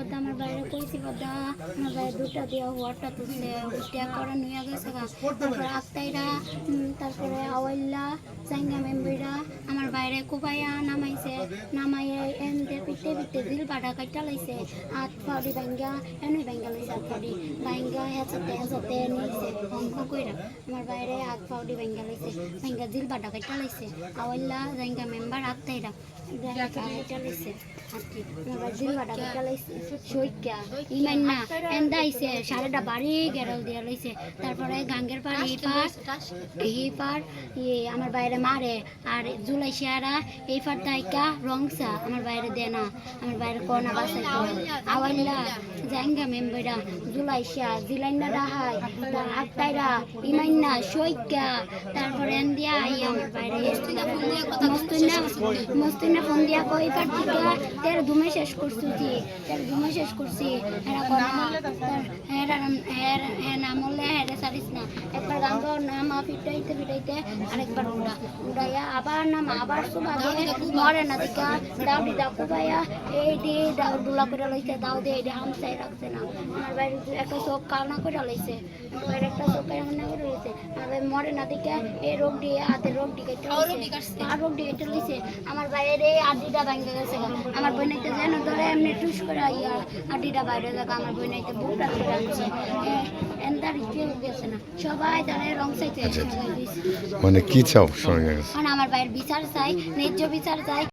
বদা আমার বাইরে কইছি বদা আমার বাইরে দুটা দিয়া ওয়াটা তুলছে উঠিয়া করে নিয়ে গেছে তারপরে আক্তাইরা তারপরে আওয়াল্লা জাইঙ্গা মেম্বিরা আমার বাইরে কুবাইয়া নামাইছে নামাইয়ে এনতে পিতে পিতে দিল বাড়া কাইটা লাইছে হাত ফাউডি ভাঙ্গা এনে ভাঙ্গা লাইছে হাত ফাউডি ভাঙ্গা হেঁচাতে নিয়েছে অঙ্ক কইরা আমার বাইরে হাত ফাউডি ভাঙ্গা লাইছে ভাঙ্গা দিল বাড়া কাইটা লাইছে আওয়াল্লা জাইঙ্গা মেম্বার আক্তাইরা কাইটা লাইছে হাতি আমার বাইরে দিল বাড়া কাইটা লাইছে সইকা ইমান না এন্দাইছে সারাটা বাড়ি গেরাল দিয়া লাইছে তারপরে গাঙ্গের পার এই পার আমার বাইরে মারে আর জুলাই শেয়ারা এই পার দাইকা রংসা আমার বাইরে দে না আমার বাইরে কোনা বাসাই আওয়াল্লা জাইঙ্গা মেম্বরা জুলাই শেয়া জিলাইনা রাহাই আক্তাইরা ইমাইন্না সইকা তারপরে এন্দিয়া আই আমার বাইরে মস্তিনা ফোন দিয়া কই পার থেকে তের ধুমে শেষ করছি এরা কোনা নাম হলে হেরে সারিস না একবার গান নামা ফিটাইতে আরেকবার উড়াইয়া আবার নাম আবার সুবাদে মরে না দিকা দাউডি দাকু ভাইয়া এই দিয়ে ডুলা করে লইছে দাও দিয়ে এটা হামসাই রাখছে না আমার বাইরে একটা চোখ কালনা করে লইছে বাইরে একটা চোখ কালনা করে লইছে আমার মরে না দিকা এই রোগ দিয়ে হাতের রোগ দিয়ে আর রোগ দিয়ে এটা লইছে আমার বাইরে আডিটা ভাঙে গেছে আমার বোনাইতে যেন ধরে এমনি টুস করে আইয়া আডিটা বাইরে যাক আমার বোনাইতে বুকটা ধরে রাখছে এন্দার কেউ গেছে না সবাই তারা রং চাইতে মানে কি চাও শোনা গেছে আমার বাইরের বিচার চাই ন্যায্য বিচার চাই